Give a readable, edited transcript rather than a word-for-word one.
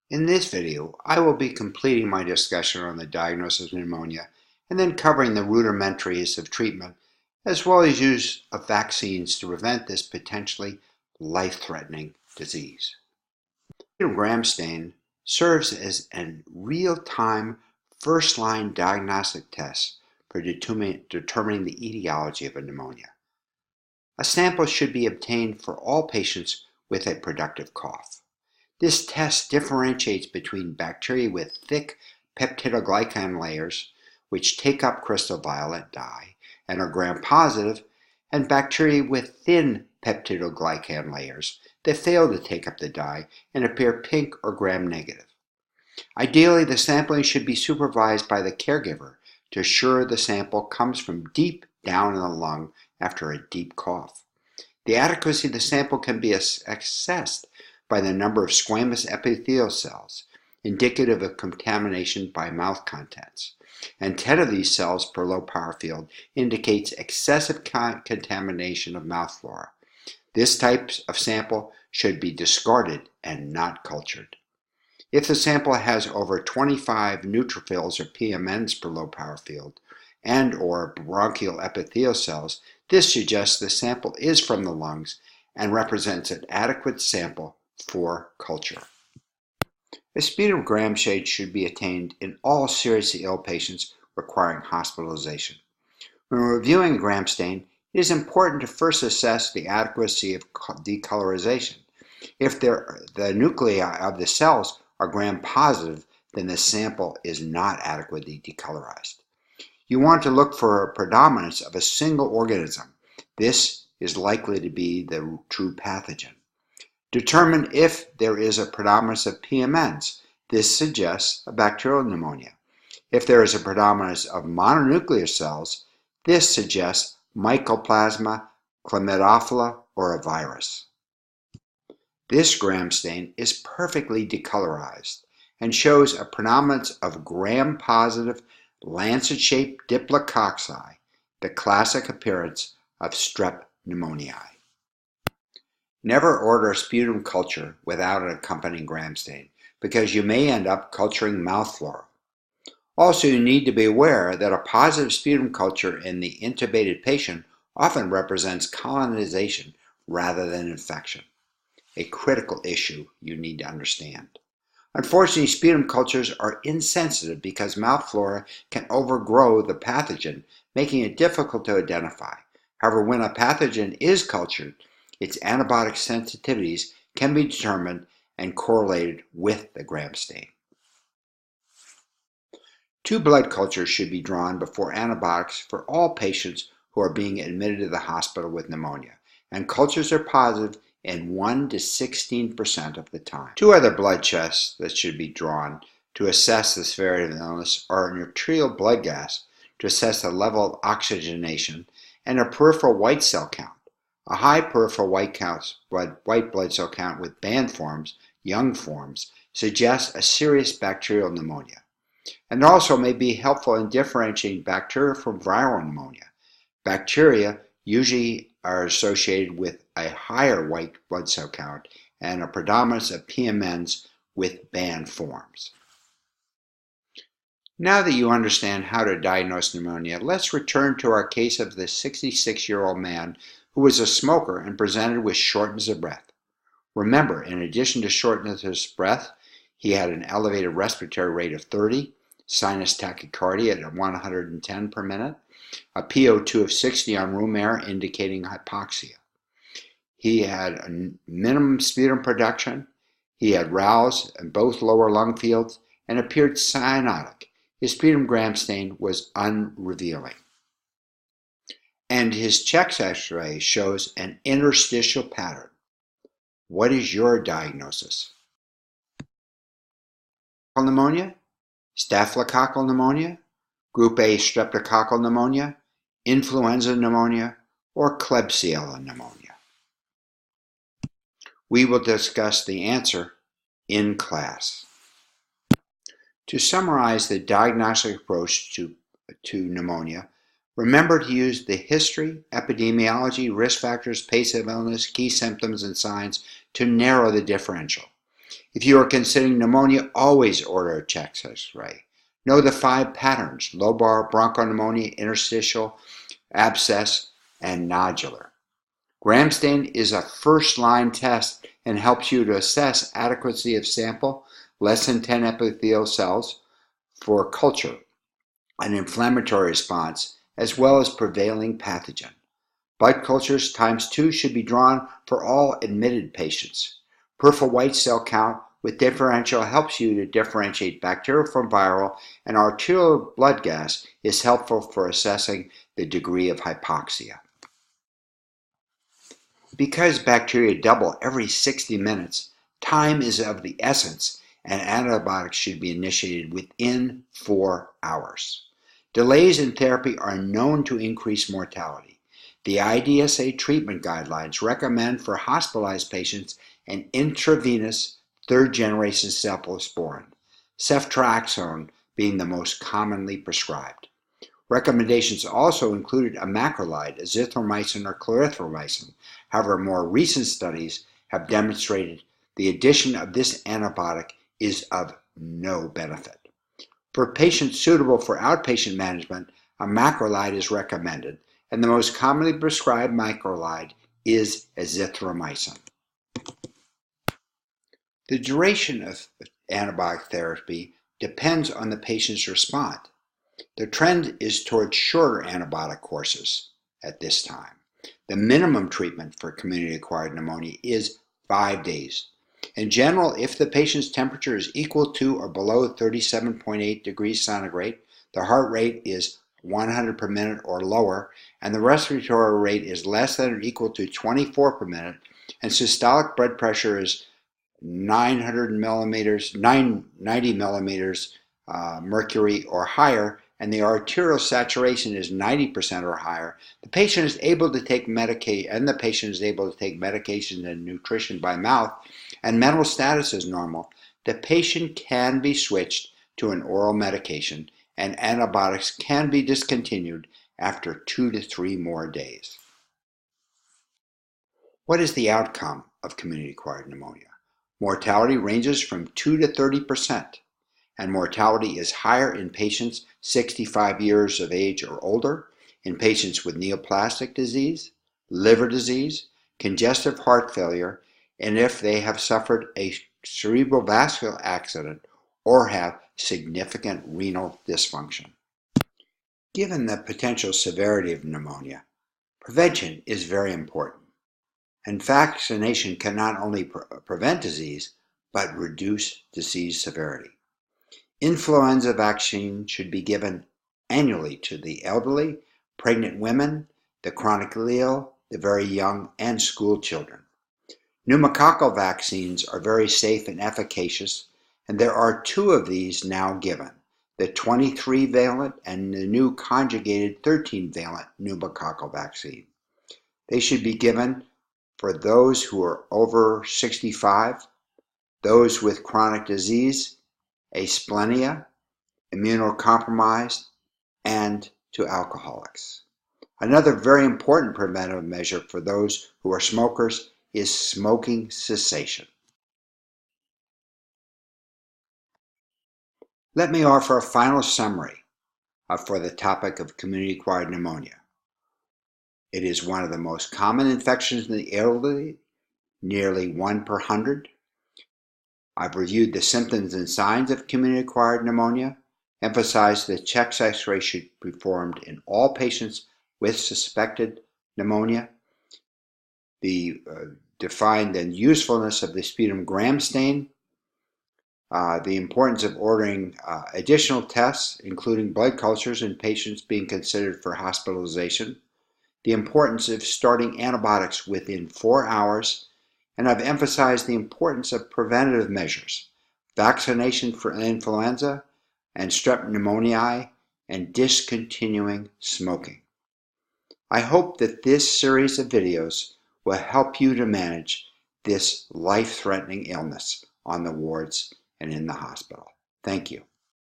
In this video, I will be completing my discussion on the diagnosis of pneumonia and then covering the rudimentaries of treatment as well as use of vaccines to prevent this potentially life-threatening disease. Gram stain serves as a real-time first-line diagnostic test for determining the etiology of a pneumonia. A sample should be obtained for all patients with a productive cough. This test differentiates between bacteria with thick peptidoglycan layers, which take up crystal violet dye and are gram-positive, and bacteria with thin peptidoglycan layers that fail to take up the dye and appear pink or gram-negative. Ideally, the sampling should be supervised by the caregiver to assure the sample comes from deep down in the lung after a deep cough. The adequacy of the sample can be assessed by the number of squamous epithelial cells, indicative of contamination by mouth contents, and 10 of these cells per low power field indicates excessive contamination of mouth flora. This type of sample should be discarded and not cultured. If the sample has over 25 neutrophils or PMNs per low power field and or bronchial epithelial cells, this suggests the sample is from the lungs and represents an adequate sample for culture. A sputum gram shade should be attained in all seriously ill patients requiring hospitalization. When reviewing a gram stain, it is important to first assess the adequacy of decolorization. If the nuclei of the cells are gram-positive, then the sample is not adequately decolorized. You want to look for a predominance of a single organism. This is likely to be the true pathogen. Determine if there is a predominance of PMNs. This suggests a bacterial pneumonia. If there is a predominance of mononuclear cells, this suggests Mycoplasma, Chlamydophila, or a virus. This gram stain is perfectly decolorized and shows a predominance of gram-positive lancet-shaped diplococci, the classic appearance of strep pneumoniae. Never order a sputum culture without an accompanying gram stain, because you may end up culturing mouth flora. Also, you need to be aware that a positive sputum culture in the intubated patient often represents colonization rather than infection, a critical issue you need to understand. Unfortunately, sputum cultures are insensitive because mouth flora can overgrow the pathogen, making it difficult to identify. However, when a pathogen is cultured, its antibiotic sensitivities can be determined and correlated with the gram stain. 2 blood cultures should be drawn before antibiotics for all patients who are being admitted to the hospital with pneumonia, and cultures are positive in 1 to 16% of the time. 2 other blood tests that should be drawn to assess the severity of the illness are an arterial blood gas to assess the level of oxygenation and a peripheral white cell count. A high peripheral white blood cell count with band forms, young forms, suggests a serious bacterial pneumonia, and also may be helpful in differentiating bacteria from viral pneumonia. Bacteria usually are associated with a higher white blood cell count and a predominance of PMNs with band forms. Now that you understand how to diagnose pneumonia, let's return to our case of the 66-year-old man who was a smoker and presented with shortness of breath. Remember, in addition to shortness of breath, he had an elevated respiratory rate of 30, sinus tachycardia at 110 per minute, a PO2 of 60 on room air indicating hypoxia. He had a minimum sputum production, he had RALs in both lower lung fields, and appeared cyanotic. His sputum gram stain was unrevealing. And his chest x-ray shows an interstitial pattern. What is your diagnosis? Pneumonia, staphylococcal pneumonia, group A streptococcal pneumonia, influenza pneumonia, or Klebsiella pneumonia? We will discuss the answer in class. To summarize the diagnostic approach to pneumonia, remember to use the history, epidemiology, risk factors, pace of illness, key symptoms, and signs to narrow the differential. If you are considering pneumonia, always order a chest X-ray. Know the 5 patterns: lobar bronchopneumonia, interstitial, abscess, and nodular. Gram stain is a first-line test and helps you to assess adequacy of sample, less than 10 epithelial cells, for culture, an inflammatory response, as well as prevailing pathogen. Blood cultures ×2 should be drawn for all admitted patients. Peripheral white cell count with differential helps you to differentiate bacterial from viral, and arterial blood gas is helpful for assessing the degree of hypoxia. Because bacteria double every 60 minutes, time is of the essence, and antibiotics should be initiated within 4 hours. Delays in therapy are known to increase mortality. The IDSA treatment guidelines recommend for hospitalized patients an intravenous third-generation cephalosporin, ceftriaxone being the most commonly prescribed. Recommendations also included a macrolide, azithromycin or clarithromycin. However, more recent studies have demonstrated the addition of this antibiotic is of no benefit. For patients suitable for outpatient management, a macrolide is recommended, and the most commonly prescribed macrolide is azithromycin. The duration of antibiotic therapy depends on the patient's response. The trend is towards shorter antibiotic courses at this time. The minimum treatment for community-acquired pneumonia is 5 days. In general, if the patient's temperature is equal to or below 37.8 degrees centigrade, the heart rate is 100 per minute or lower, and the respiratory rate is less than or equal to 24 per minute, and systolic blood pressure is 90 millimeters mercury or higher, and the arterial saturation is 90% or higher, the patient is able to take medication, and nutrition by mouth, and mental status is normal, the patient can be switched to an oral medication, and antibiotics can be discontinued after 2 to 3 more days. What is the outcome of community-acquired pneumonia? Mortality ranges from 2 to 30%, and mortality is higher in patients 65 years of age or older, in patients with neoplastic disease, liver disease, congestive heart failure, and if they have suffered a cerebrovascular accident or have significant renal dysfunction. Given the potential severity of pneumonia, prevention is very important, and vaccination can not only prevent disease, but reduce disease severity. Influenza vaccine should be given annually to the elderly, pregnant women, the chronically ill, the very young, and school children. Pneumococcal vaccines are very safe and efficacious, and there are 2 of these now given, the 23-valent and the new conjugated 13-valent pneumococcal vaccine. They should be given for those who are over 65, those with chronic disease, asplenia, immunocompromised, and to alcoholics. Another very important preventive measure for those who are smokers is smoking cessation. Let me offer a final summary for the topic of community-acquired pneumonia. It is one of the most common infections in the elderly, nearly 1 per 100. I've reviewed the symptoms and signs of community-acquired pneumonia, emphasized that chest X-ray should be performed in all patients with suspected pneumonia, defined the usefulness of the sputum gram stain, the importance of ordering additional tests, including blood cultures in patients being considered for hospitalization, the importance of starting antibiotics within 4 hours, and I've emphasized the importance of preventative measures, vaccination for influenza and strep pneumoniae, and discontinuing smoking. I hope that this series of videos will help you to manage this life-threatening illness on the wards and in the hospital. Thank you.